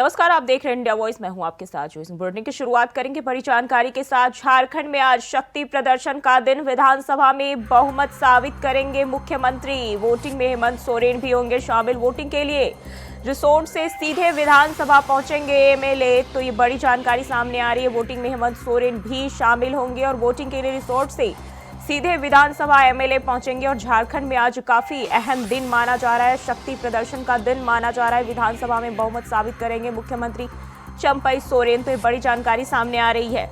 नमस्कार, आप देख रहे हैं इंडिया वॉइस। मैं हूं आपके साथ जो इस बुलेटिन की शुरुआत करेंगे बड़ी जानकारी के साथ। झारखंड में आज शक्ति प्रदर्शन का दिन, विधानसभा में बहुमत साबित करेंगे मुख्यमंत्री। वोटिंग में हेमंत सोरेन भी होंगे शामिल। वोटिंग के लिए रिसोर्ट से सीधे विधानसभा पहुंचेंगे एमएलए, तो ये बड़ी जानकारी सामने आ रही है। वोटिंग में हेमंत सोरेन भी शामिल होंगे और वोटिंग के लिए रिसोर्ट से सीधे विधानसभा एमएलए पहुंचेंगे। और झारखंड में आज काफी अहम दिन माना जा रहा है, शक्ति प्रदर्शन का दिन माना जा रहा है। विधानसभा में बहुमत साबित करेंगे मुख्यमंत्री चंपई सोरेन, तो ये बड़ी जानकारी सामने आ रही है।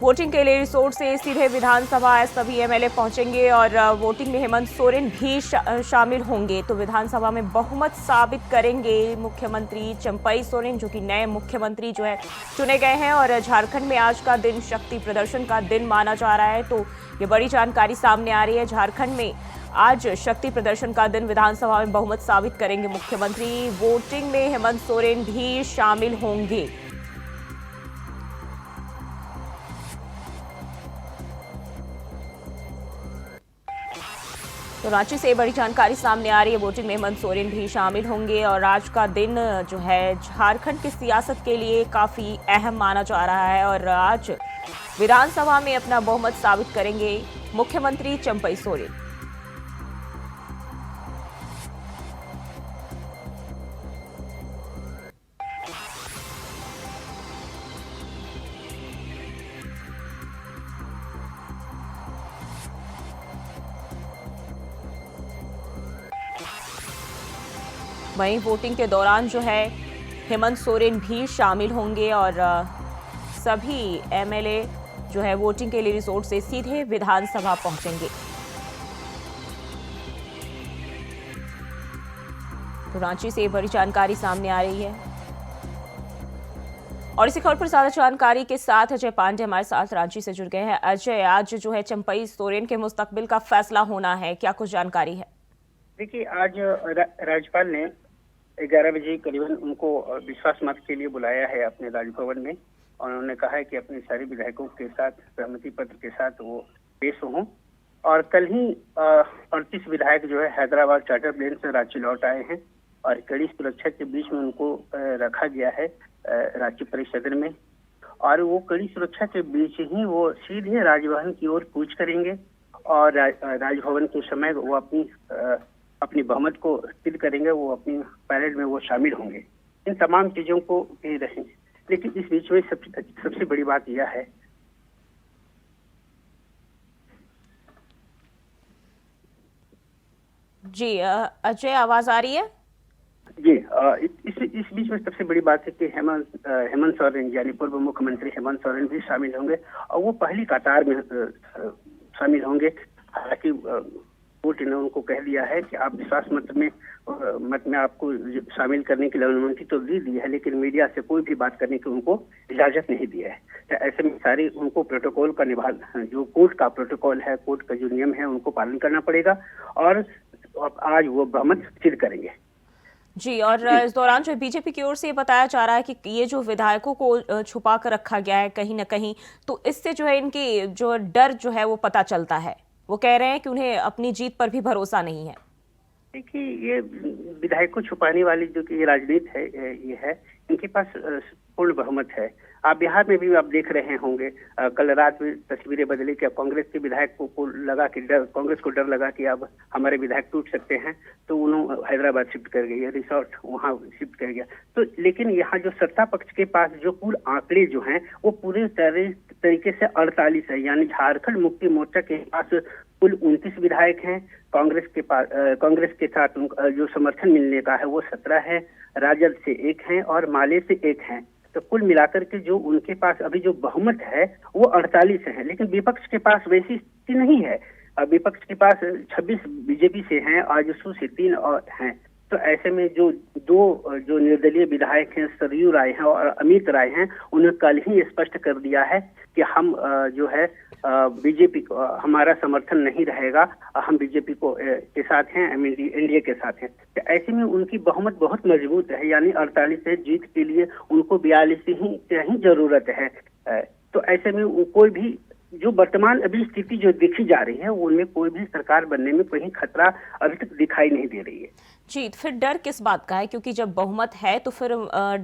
वोटिंग के लिए रिसोर्ट से सीधे विधानसभा सभी एमएलए पहुंचेंगे और वोटिंग में हेमंत सोरेन भी शामिल होंगे। तो विधानसभा में बहुमत साबित करेंगे मुख्यमंत्री चंपई सोरेन, जो कि नए मुख्यमंत्री जो है चुने गए हैं। और झारखंड में आज का दिन शक्ति प्रदर्शन का दिन माना जा रहा है, तो ये बड़ी जानकारी सामने आ रही है। झारखंड में आज शक्ति प्रदर्शन का दिन, विधानसभा में बहुमत साबित करेंगे मुख्यमंत्री। वोटिंग में हेमंत सोरेन भी शामिल होंगे। तो रांची से बड़ी जानकारी सामने आ रही है, वोटिंग में हेमंत सोरेन भी शामिल होंगे। और आज का दिन जो है झारखंड की सियासत के लिए काफी अहम माना जा रहा है। और आज विधानसभा में अपना बहुमत साबित करेंगे मुख्यमंत्री चंपई सोरेन। वहीं वोटिंग के दौरान जो है हेमंत सोरेन भी शामिल होंगे और सभी एमएलए जो है वोटिंग के लिए रिसोर्ट से सीधे विधानसभा पहुंचेंगे। तो रांची से बड़ी जानकारी सामने आ रही है। और इसी खबर पर ज्यादा जानकारी के साथ अजय पांडे हमारे साथ रांची से जुड़ गए हैं। अजय, आज जो है चंपई सोरेन के मुस्तकबिल का फैसला होना है, क्या कुछ जानकारी है? देखिए, आज राज्यपाल ने 11 बजे करीबन उनको विश्वास मत के लिए बुलाया है अपने राजभवन में। और उन्होंने कहा है कि अपने सारे विधायकों के साथ सहमति पत्र के साथ वो पेश हों। और कल ही 38 विधायक जो है हैदराबाद चार्टर प्लेन से रांची लौट आए हैं और कड़ी सुरक्षा के बीच में उनको रखा गया है रांची परिसर में। और वो कड़ी सुरक्षा के बीच ही वो सीधे राजभवन की ओर कूच करेंगे और राजभवन के समय वो अपनी बहुमत को सिद्ध करेंगे। वो अपनी पैरेड में वो शामिल होंगे। इन तमाम चीजों को भी रहेंगे। लेकिन इस बीच में सबसे बड़ी बात यह है जी अजय, आवाज आ रही है? जी। इस बीच में सबसे बड़ी बात है कि हेमंत सोरेन यानी पूर्व मुख्यमंत्री हेमंत सोरेन भी शामिल होंगे और वो पहली कतार में शामिल होंगे। हालांकि कोर्ट ने उनको कह दिया है कि आप विश्वास मत में आपको शामिल करने की अनुमति तो दी है, लेकिन मीडिया से कोई भी बात करने की उनको इजाजत नहीं दी है। तो ऐसे में सारी उनको प्रोटोकॉल का जो कोर्ट का प्रोटोकॉल है, कोर्ट का जो नियम है, उनको पालन करना पड़ेगा। और आज वो बहुमत सिद्ध करेंगे। जी, और इस दौरान जो बीजेपी की ओर से बताया जा रहा है कि ये जो विधायकों को छुपा कर रखा गया है कहीं ना कहीं, तो इससे जो है इनकी जो डर जो है वो पता चलता है। वो कह रहे हैं कि उन्हें अपनी जीत पर भी भरोसा नहीं है। देखिए, ये विधायक को छुपाने वाली जो कि राजनीति है, ये है, इनके पास पूर्ण बहुमत है। आप बिहार में भी आप देख रहे होंगे, कल रात में तस्वीरें बदली कि कांग्रेस के विधायक को लगा कि कांग्रेस को डर लगा कि अब हमारे विधायक टूट सकते हैं, तो उन्होंने हैदराबाद शिफ्ट कर गई, रिसोर्ट वहां शिफ्ट कर गया। तो लेकिन यहाँ जो सत्ता पक्ष के पास जो कुल आंकड़े जो हैं वो पूरे तरीके से 48 है। यानी झारखंड मुक्ति मोर्चा के पास कुल 29 विधायक हैं। कांग्रेस के साथ जो समर्थन मिलने का है वो 17 है, राजद से 1 है और माले से 1 है। तो कुल मिलाकर के जो उनके पास अभी जो बहुमत है वो 48 है। लेकिन विपक्ष के पास वैसी स्थिति नहीं है। विपक्ष के पास 26 बीजेपी से हैं, आजसू से 3 और हैं। तो ऐसे में जो जो निर्दलीय विधायक हैं, सरयू राय हैं और अमित राय हैं, उन्होंने कल ही स्पष्ट कर दिया है कि हम जो है बीजेपी को हमारा समर्थन नहीं रहेगा, हम बीजेपी को के साथ हैं, एनडीए के साथ हैं। तो ऐसे में उनकी बहुमत बहुत मजबूत है। यानी 48 से जीत के लिए उनको 42 ही जरूरत है। तो ऐसे में कोई भी जो वर्तमान अभी स्थिति जो देखी जा रही है, उनमें कोई भी सरकार बनने में कोई खतरा अभी तक दिखाई नहीं दे रही है। जी, तो फिर डर किस बात का है? क्योंकि जब बहुमत है तो फिर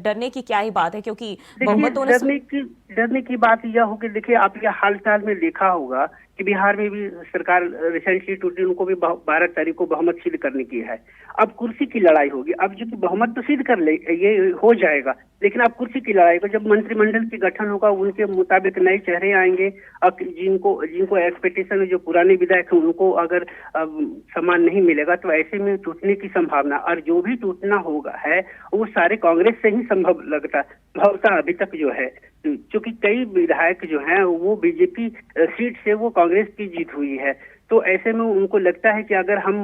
डरने की क्या ही बात है, क्योंकि देखिए, बहुमत होने से। डरने की बात यह हो कि देखिए, आप ये हाल फिलहाल में देखा होगा कि बिहार में भी सरकार रिसेंटली टूटी, उनको भी 12 तारीख को बहुमत सिद्ध करने की है। अब कुर्सी की लड़ाई होगी। अब जो कि बहुमत तो सिद्ध कर ले, ये हो जाएगा, लेकिन अब कुर्सी की लड़ाई को जब मंत्रिमंडल की गठन होगा, उनके मुताबिक नए चेहरे आएंगे। अब जिनको जिनको एक्सपेक्टेशन है, जो पुराने विधायक हैं, उनको अगर सम्मान नहीं मिलेगा तो ऐसे में टूटने की संभावना, और जो भी टूटना होगा है वो सारे कांग्रेस से ही संभव संभवतः अभी तक जो है, क्योंकि कई विधायक जो हैं वो बीजेपी सीट से वो कांग्रेस की जीत हुई है। तो ऐसे में उनको लगता है कि अगर हम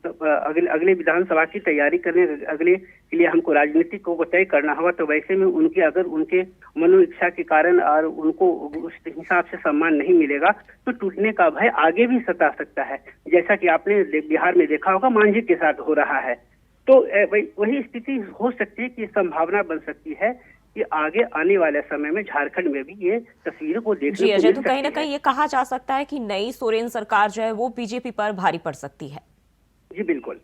अगले विधानसभा की तैयारी करें, अगले के लिए हमको राजनीति को तय करना होगा, तो वैसे में उनकी अगर उनके मनो इच्छा के कारण और उनको उस हिसाब से सम्मान नहीं मिलेगा तो टूटने का भय आगे भी सता सकता है, जैसा कि आपने बिहार में देखा होगा मांझी के साथ हो रहा है। तो वही स्थिति हो सकती है कि संभावना बन सकती है कि आगे आने वाले समय में झारखंड में भी ये तस्वीरों को देखने जी को अजय, मिल तो सकती कहीं ना है। कहीं ये कहा जा सकता है कि नई सोरेन सरकार जो है वो बीजेपी पर भारी पड़ सकती है। जी बिल्कुल।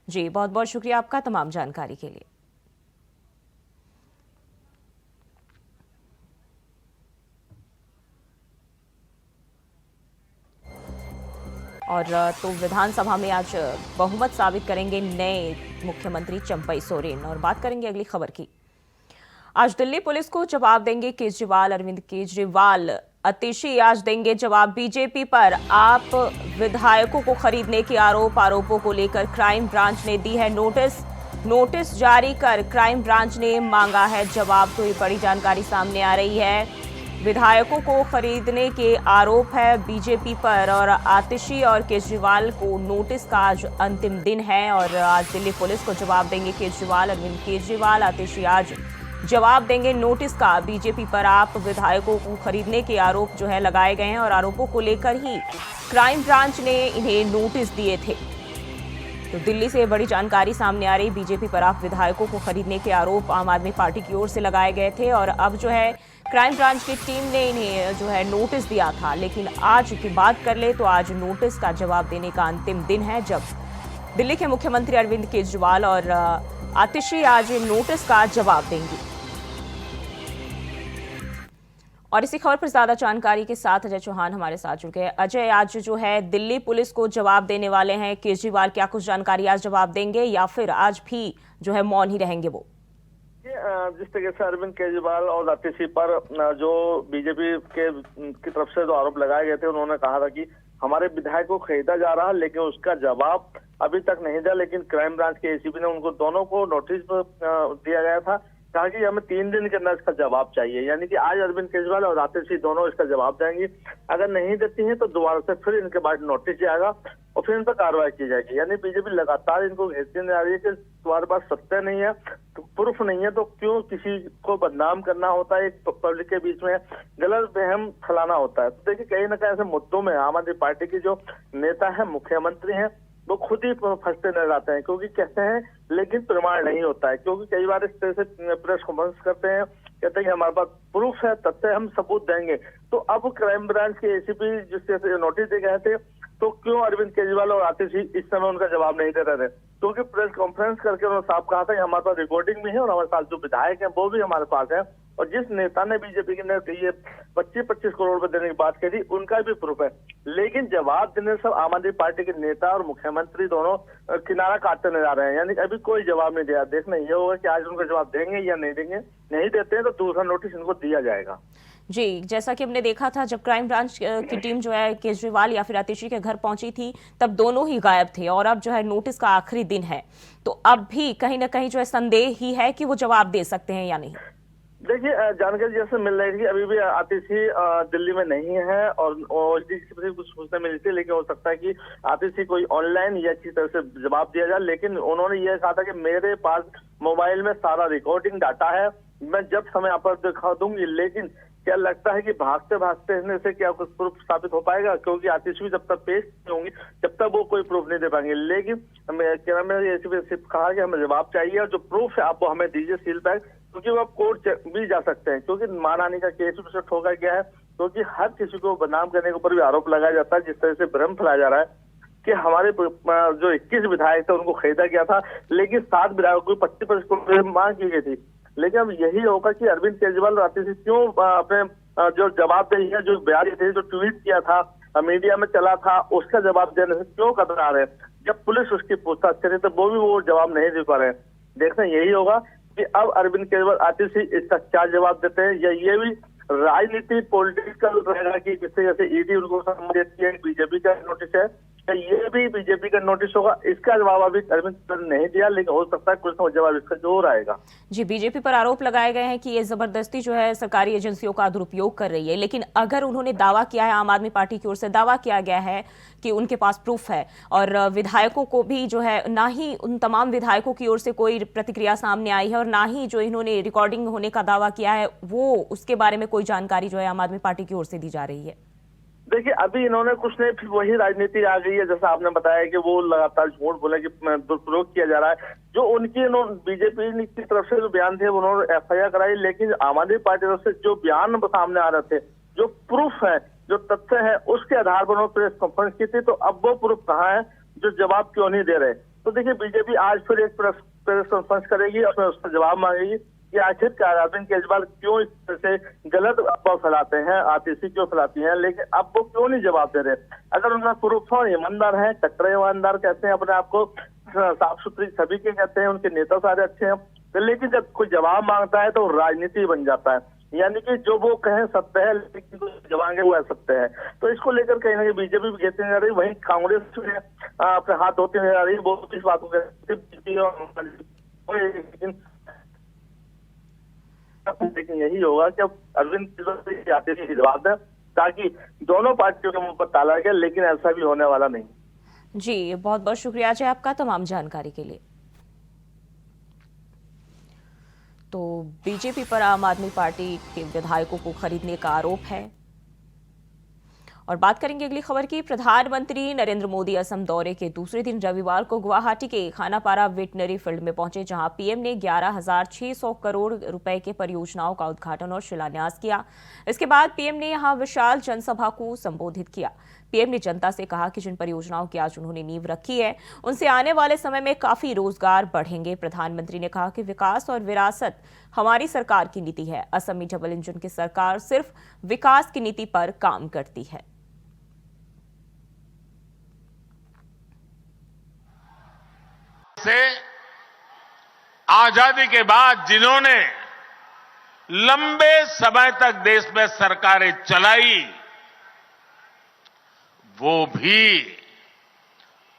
जी, बहुत बहुत शुक्रिया आपका तमाम जानकारी के लिए। और तो विधानसभा में आज बहुमत साबित करेंगे नए मुख्यमंत्री चंपई सोरेन। और बात करेंगे अगली खबर की। आज दिल्ली पुलिस को जवाब देंगे केजरीवाल। अरविंद केजरीवाल अतिशी आज देंगे जवाब बीजेपी पर आप विधायकों को खरीदने के आरोपों को लेकर क्राइम ब्रांच ने दी है नोटिस जारी कर क्राइम ब्रांच ने मांगा है जवाब। तो ये बड़ी जानकारी सामने आ रही है। विधायकों को खरीदने के आरोप है बीजेपी पर, और आतिशी और केजरीवाल को नोटिस का आज अंतिम दिन है। और आज दिल्ली पुलिस को जवाब देंगे केजरीवाल। अरविंद केजरीवाल आतिशी आज जवाब देंगे नोटिस का। बीजेपी पर आप विधायकों को खरीदने के आरोप जो है लगाए गए हैं, और आरोपों को लेकर ही क्राइम ब्रांच ने इन्हें नोटिस दिए थे। तो दिल्ली से बड़ी जानकारी सामने आ रही। बीजेपी पर आप विधायकों को खरीदने के आरोप आम आदमी पार्टी की ओर से लगाए गए थे, और अब जो है क्राइम ब्रांच की टीम ने इन्हें जो है नोटिस दिया था। लेकिन आज की बात कर ले तो आज नोटिस का जवाब देने का अंतिम दिन है, जब दिल्ली के मुख्यमंत्री अरविंद केजरीवाल और आतिशी आज नोटिस का जवाब देंगी। और इसी खबर पर ज्यादा जानकारी के साथ अजय चौहान हमारे साथ जुड़ गए। अजय, आज जो है दिल्ली पुलिस को जवाब देने वाले हैं केजरीवाल, क्या कुछ जानकारी आज जवाब देंगे या फिर आज भी जो है मौन ही रहेंगे वो? जिस तरीके से अरविंद केजरीवाल और आतिशी पर जो बीजेपी की तरफ से जो आरोप लगाए गए थे, उन्होंने कहा था कि हमारे विधायक को खरीदा जा रहा है, लेकिन उसका जवाब अभी तक नहीं दिया। लेकिन क्राइम ब्रांच के एसीपी ने उनको दोनों को नोटिस दिया गया था, कहा कि हमें 3 दिन के अंदर इसका जवाब चाहिए। यानी कि आज अरविंद केजरीवाल और आतिशी दोनों इसका जवाब देंगे। अगर नहीं देती हैं तो दोबारा से फिर इनके बाद नोटिस जाएगा और फिर इन पर कार्रवाई की जाएगी। यानी बीजेपी लगातार इनको घेरती जा रही है कि तुम्हारे पास सत्य नहीं है, तो प्रूफ नहीं है, तो क्यों किसी को बदनाम करना होता है, एक पब्लिक के बीच में गलत वहम फैलाना होता है। तो देखिए, कहीं ना कहीं ऐसे मुद्दों में आम आदमी पार्टी के जो नेता है, मुख्यमंत्री हैं, वो खुद ही फंसते नजर आते हैं, क्योंकि कहते हैं लेकिन प्रमाण नहीं होता है। क्योंकि कई बार इस तरह से प्रेस कॉन्फ्रेंस करते हैं, कहते हैं कि हमारे पास प्रूफ है, तथ्य, हम सबूत देंगे। तो अब क्राइम ब्रांच के एसीपी जिस तरह से नोटिस दे गए थे, तो क्यों अरविंद केजरीवाल और आतिशी इस समय उनका जवाब नहीं दे रहे थे? क्योंकि प्रेस कॉन्फ्रेंस करके उन्होंने साफ कहा था कि हमारे पास रिकॉर्डिंग भी है और हमारे पास जो विधायक हैं वो भी हमारे पास है, और जिस नेता ने बीजेपी के ने ये 25-25 करोड़ रुपए देने की बात कही, उनका भी प्रूफ है। लेकिन जवाब देने से आम आदमी पार्टी के नेता और मुख्यमंत्री दोनों किनारा काटते नजर आ रहे हैं। यानी अभी कोई जवाब नहीं दिया। देखना ये होगा कि आज उनका जवाब देंगे या नहीं देंगे। नहीं देते हैं तो दूसरा नोटिस इनको दिया जाएगा। जी, जैसा कि हमने देखा था जब क्राइम ब्रांच की टीम जो है केजरीवाल या फिर आतिशी के घर पहुंची थी, तब दोनों ही गायब थे, और अब जो है नोटिस का आखिरी दिन है, तो अब भी कहीं ना कहीं जो है संदेह ही है कि वो जवाब दे सकते हैं या नहीं। देखिए, जानकारी जैसे मिल रही थी, अभी भी आतिशी दिल्ली में नहीं है और किसी कुछ सूचना मिली थी, लेकिन हो सकता है कि आतिशी कोई ऑनलाइन या किसी तरह से जवाब दिया जाए। लेकिन उन्होंने ये कहा था कि मेरे पास मोबाइल में सारा रिकॉर्डिंग डाटा है, मैं जब समय आप दिखा दूंगी। लेकिन क्या लगता है कि भागते भागते से क्या कुछ प्रूफ साबित हो पाएगा? क्योंकि आतिशी जब तक पेश नहीं होंगी जब तक वो कोई प्रूफ नहीं दे पाएंगे। लेकिन मैंने सिर्फ कहा कि हमें जवाब चाहिए, और जो प्रूफ है आप वो हमें दीजिए सील पैक, क्योंकि वो कोर्ट भी जा सकते हैं। क्योंकि मानहानि का केस भी ठोका गया है, क्योंकि हर किसी को बदनाम करने के ऊपर भी आरोप लगाया जाता है, जिस तरह से भ्रम फैलाया जा रहा है। कि हमारे जो 21 विधायक थे उनको खरीदा गया था, लेकिन 7 विधायकों को 25% की मांग की गई थी। लेकिन अब यही होगा कि अरविंद केजरीवाल रात्रि से क्यों अपने जो जवाबदेही है, जो बयान थे, जो ट्वीट किया था, मीडिया में चला था, उसका जवाब देने से क्यों कतरा रहे। जब पुलिस उसकी पूछताछ करे तो वो जवाब नहीं दे पा रहे। देखना यही होगा कि अब अरविंद केजरीवाल आते ही इसका क्या जवाब देते हैं, या ये भी राजनीति पॉलिटिकल रहेगा कि जिससे जैसे ईडी उनको सम्मान देती है, बीजेपी का नोटिस है, ये भी बीजेपी का नोटिस होगा। इसका जवाब अभी अरविंद केजरीवाल ने नहीं दिया, लेकिन हो सकता है कुछ ना जवाब इसका जरूर आएगा। जी, बीजेपी पर आरोप लगाए गए हैं कि ये जबरदस्ती जो है सरकारी एजेंसियों का दुरुपयोग कर रही है, लेकिन अगर उन्होंने दावा किया है, आम आदमी पार्टी की ओर से दावा किया गया है कि उनके पास प्रूफ है, और विधायकों को भी जो है, ना ही उन तमाम विधायकों की ओर से कोई प्रतिक्रिया सामने आई है, और ना ही जो इन्होंने रिकॉर्डिंग होने का दावा किया है वो उसके बारे में कोई जानकारी जो है आम आदमी पार्टी की ओर से दी जा रही है। देखिए, अभी इन्होंने कुछ नहीं, फिर वही राजनीति आ गई है, जैसा आपने बताया कि वो लगातार झूठ बोले कि दुरुपयोग किया जा रहा है। जो उनकी बीजेपी की तरफ से जो बयान थे उन्होंने एफआईआर कराई, लेकिन आम आदमी पार्टी की तरफ से जो बयान सामने आ रहे थे, जो प्रूफ है, जो तथ्य है, उसके आधार पर उन्होंने प्रेस कॉन्फ्रेंस की थी। तो अब वो प्रूफ कहाँ है, जो जवाब क्यों नहीं दे रहे। तो देखिए, बीजेपी आज फिर एक प्रेस कॉन्फ्रेंस करेगी और उसका जवाब मांगेगी कि आखिरकार अरविंद केजरीवाल क्यों इस तरह से गलत अफवाह फैलाते हैं, आतिशी क्यों फैलाती हैं, लेकिन अब वो क्यों नहीं जवाब दे रहे। अगर उनका प्रूफ हो, ईमानदार है, कट्टर ईमानदार कहते हैं अपने आप को, साफ सुथरी छवि के कहते हैं, उनके नेता सारे अच्छे हैं, तो लेकिन जब कोई जवाब मांगता है तो राजनीति बन जाता है, यानी कि जो वो कहें सत्य है, लेकिन जो जवाब है वो असत्य है। तो इसको लेकर कहीं ना कहीं बीजेपी भी कहते जा रही, वहीं कांग्रेस अपने हाथ धोते नजर आ रही है। वो इस बात को लेकिन यही होगा कि अब अरविंद केजरीवाल आते ही जवाब दें, ताकि दोनों पार्टियों के मुंह पर ताला गया, लेकिन ऐसा भी होने वाला नहीं। जी, बहुत बहुत शुक्रिया अजय आपका तमाम जानकारी के लिए। तो बीजेपी पर आम आदमी पार्टी के विधायकों को खरीदने का आरोप है। और बात करेंगे अगली खबर की। प्रधानमंत्री नरेंद्र मोदी असम दौरे के दूसरे दिन रविवार को गुवाहाटी के खानापारा वेटनरी फील्ड में पहुंचे, जहां पीएम ने 11,600 करोड़ रुपए के परियोजनाओं का उद्घाटन और शिलान्यास किया। इसके बाद पीएम ने यहां विशाल जनसभा को संबोधित किया। पीएम ने जनता से कहा कि जिन परियोजनाओं की आज उन्होंने नींव रखी है, उनसे आने वाले समय में काफी रोजगार बढ़ेंगे। प्रधानमंत्री ने कहा कि विकास और विरासत हमारी सरकार की नीति है। असम में डबल इंजन की सरकार सिर्फ विकास की नीति पर काम करती है। से आजादी के बाद जिन्होंने लंबे समय तक देश में सरकारें चलाई, वो भी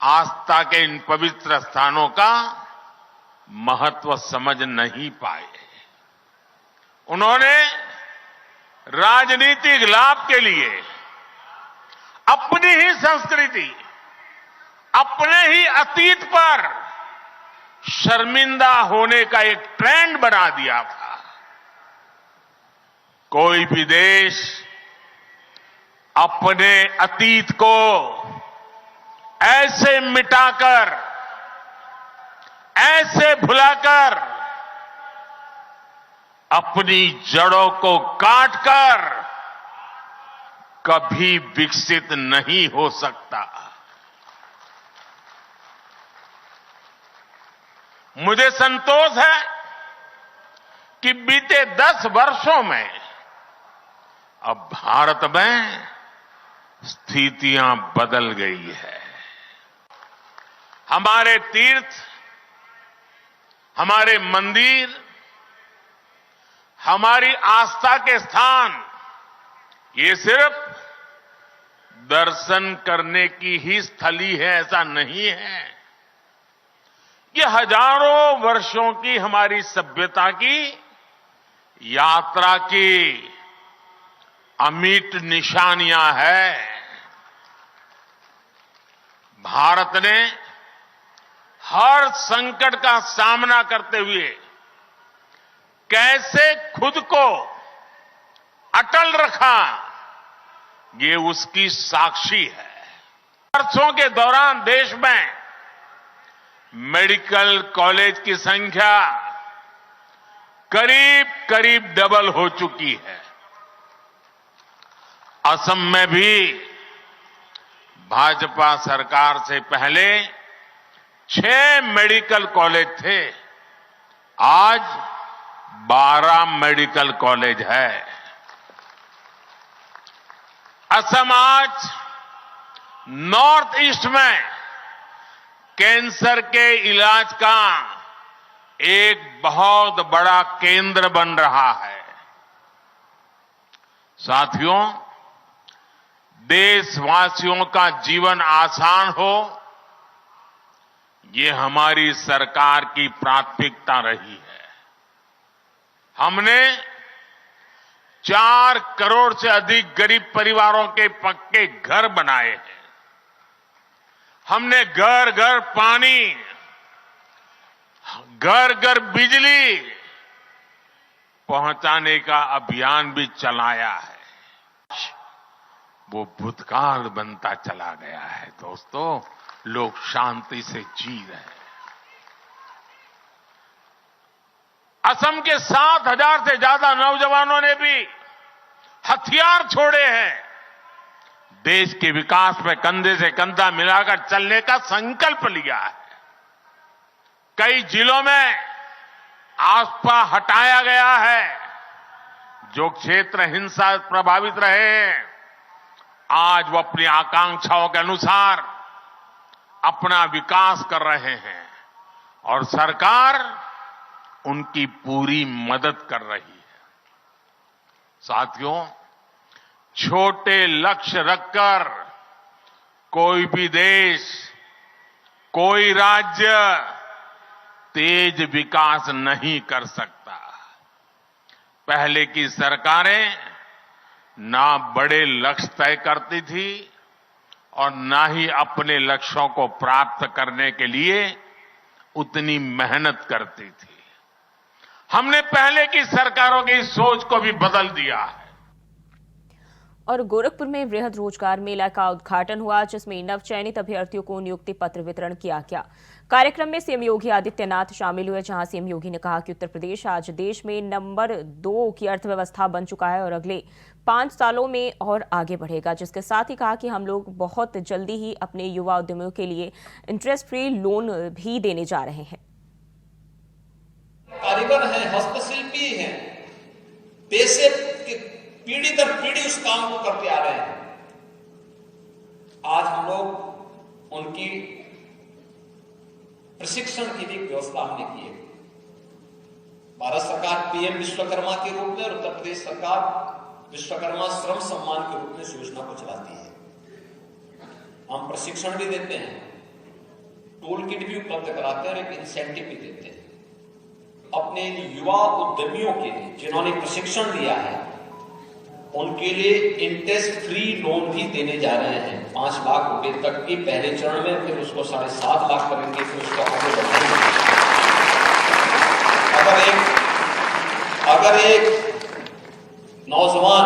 आस्था के इन पवित्र स्थानों का महत्व समझ नहीं पाए। उन्होंने राजनीतिक लाभ के लिए अपनी ही संस्कृति, अपने ही अतीत पर शर्मिंदा होने का एक ट्रेंड बना दिया था। कोई भी देश अपने अतीत को ऐसे मिटाकर, ऐसे भुलाकर, अपनी जड़ों को काटकर कभी विकसित नहीं हो सकता। मुझे संतोष है कि बीते 10 वर्षों में अब भारत में स्थितियां बदल गई है। हमारे तीर्थ, हमारे मंदिर, हमारी आस्था के स्थान, ये सिर्फ दर्शन करने की ही स्थली है ऐसा नहीं है। ये हजारों वर्षों की हमारी सभ्यता की यात्रा की अमिट निशानियां हैं। भारत ने हर संकट का सामना करते हुए कैसे खुद को अटल रखा, ये उसकी साक्षी है। वर्षों के दौरान देश में मेडिकल कॉलेज की संख्या करीब करीब डबल हो चुकी है। असम में भी भाजपा सरकार से पहले 6 मेडिकल कॉलेज थे, आज 12 मेडिकल कॉलेज है। असम आज नॉर्थ ईस्ट में कैंसर के इलाज का एक बहुत बड़ा केंद्र बन रहा है। साथियों, देशवासियों का जीवन आसान हो, ये हमारी सरकार की प्राथमिकता रही है। हमने 4 करोड़ से अधिक गरीब परिवारों के पक्के घर बनाए हैं। हमने घर घर पानी, घर घर बिजली पहुंचाने का अभियान भी चलाया है। वो भूतकाल बनता चला गया है। दोस्तों, लोग शांति से जी रहे हैं। असम के 7,000 से ज्यादा नौजवानों ने भी हथियार छोड़े हैं। देश के विकास में कंधे से कंधा मिलाकर चलने का संकल्प लिया है। कई जिलों में आस्था हटाया गया है। जो क्षेत्र हिंसा प्रभावित रहे हैं, आज वो अपनी आकांक्षाओं के अनुसार अपना विकास कर रहे हैं और सरकार उनकी पूरी मदद कर रही है। साथियों, छोटे लक्ष्य रखकर कोई भी देश, कोई राज्य तेज विकास नहीं कर सकता। पहले की सरकारें ना बड़े लक्ष्य तय करती थी और ना ही अपने लक्ष्यों को प्राप्त करने के लिए उतनी मेहनत करती थी। हमने पहले की सरकारों की सोच को भी बदल दिया है। और गोरखपुर में वृहद रोजगार मेला का उद्घाटन हुआ, जिसमें नवचयनित अभ्यर्थियों को नियुक्ति पत्र वितरण किया गया। कार्यक्रम में सीएम योगी आदित्यनाथ शामिल हुए, जहां सीएम योगी ने कहा कि उत्तर प्रदेश आज देश में नंबर 2 की अर्थव्यवस्था बन चुका है और अगले 5 सालों में और आगे बढ़ेगा। जिसके साथ ही कहा कि हम लोग बहुत जल्दी ही अपने युवा उद्यमियों के लिए इंटरेस्ट फ्री लोन भी देने जा रहे हैं। कारीगर हैं, हस्तशिल्पी हैं, पैसे पीढ़ी दर पीढ़ी उस काम को करते आ रहे हैं। आज हम लोग उनकी प्रशिक्षण की भी व्यवस्था हमने की है। भारत सरकार पीएम विश्वकर्मा के रूप में और उत्तर प्रदेश सरकार विश्वकर्मा श्रम सम्मान के रूप में इस योजना को चलाती है। हम प्रशिक्षण भी देते हैं, टूल किट भी उपलब्ध कराते हैं और एक इंसेंटिव भी देते हैं। अपने युवा उद्यमियों के लिए जिन्होंने प्रशिक्षण लिया है, उनके लिए इंटरेस्ट फ्री लोन भी देने जा रहे हैं 5 लाख रुपए तक की पहले चरण में, फिर उसको 7.5 लाख करेंगे, फिर उसको आगे बढ़ाएंगे। अगर एक नौजवान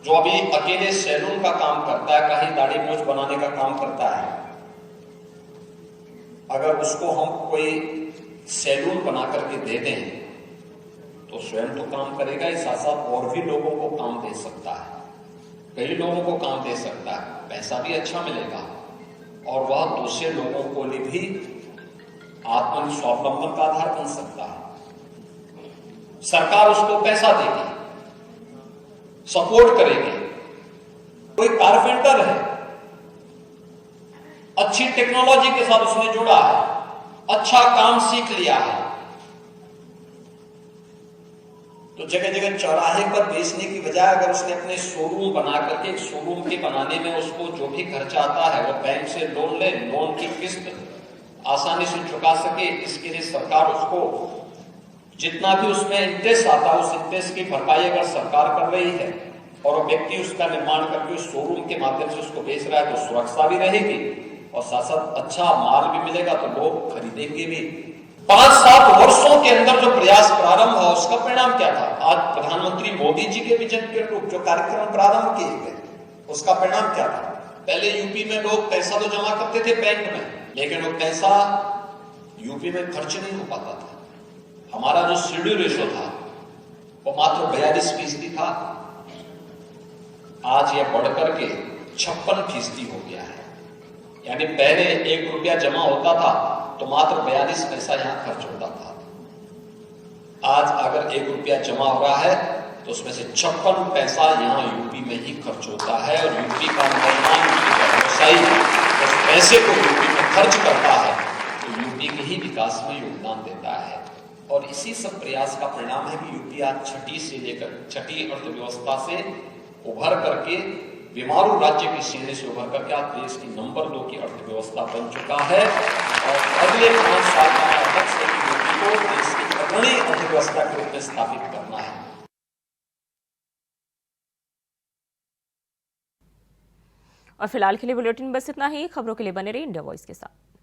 जो अभी अकेले सैलून का काम करता है, कहीं दाढ़ी मूंछ बनाने का काम करता है, अगर उसको हम कोई सैलून बना करके दे दें तो स्वयं तो काम करेगा ही, साथ साथ और भी लोगों को काम दे सकता है, कई लोगों को काम दे सकता है, पैसा भी अच्छा मिलेगा और वह दूसरे लोगों को लिए भी आत्मस्वावलंबन का आधार बन सकता है। सरकार उसको पैसा देगी, सपोर्ट करेगी। कोई कारपेंटर है, अच्छी टेक्नोलॉजी के साथ उसने जुड़ा है, अच्छा काम सीख लिया है, तो जगह जगह चौराहे पर बेचने की बजाय अगर उसने अपने शोरूम बना करके एक शोरूम के बनाने में उसको जो भी खर्चा आता है वो बैंक से लोन ले, लोन की किस्त आसानी से चुका सके, इसके लिए सरकार उसको जितना भी उसमें इंटरेस्ट आता है उस इंटरेस्ट की भरपाई अगर सरकार कर रही है और व्यक्ति उसका निर्माण करके उस शोरूम के माध्यम से उसको बेच रहा है तो सुरक्षा भी रहेगी और साथ साथ अच्छा माल भी मिलेगा तो लोग खरीदेंगे भी। 5-7 वर्षों के अंदर जो प्रयास प्रारंभ हुआ उसका परिणाम क्या था? आज प्रधानमंत्री मोदी जी के विजन के अनुरूप जो कार्यक्रम प्रारंभ किए गए उसका परिणाम क्या था? पहले यूपी में लोग पैसा तो जमा करते थे बैंक में, लेकिन वो पैसा यूपी में खर्च नहीं हो पाता था। हमारा जो सीडी रेशो था वो मात्र 42% था, आज यह बढ़कर के 56% हो गया है। यानी पहले 1 रुपया जमा होता था तो मात्र 42 पैसा यहाँ खर्च होता था। आज अगर 1 रुपया जमा हो रहा है तो उसमें से 56 पैसा यहाँ यूपी में ही खर्च होता है, और यूपी का नौजवान, यूपी का व्यवसायी उस पैसे को यूपी में खर्च करता है तो यूपी के ही विकास में योगदान देता है। और इसी सब प्रयास का परिणाम है कि यूपी आज छठी अर्थव्यवस्था से उभर करके बीमारू राज्य की श्रेणी से उभर करके आज देश की नंबर 2 की अर्थव्यवस्था बन चुका है। और अगले 5 साल का लक्ष्य यूपी को देश की अग्रणी अर्थव्यवस्था के रूप में स्थापित करना है। और फिलहाल के लिए बुलेटिन बस इतना ही। खबरों के लिए बने रहिए इंडिया वॉइस के साथ।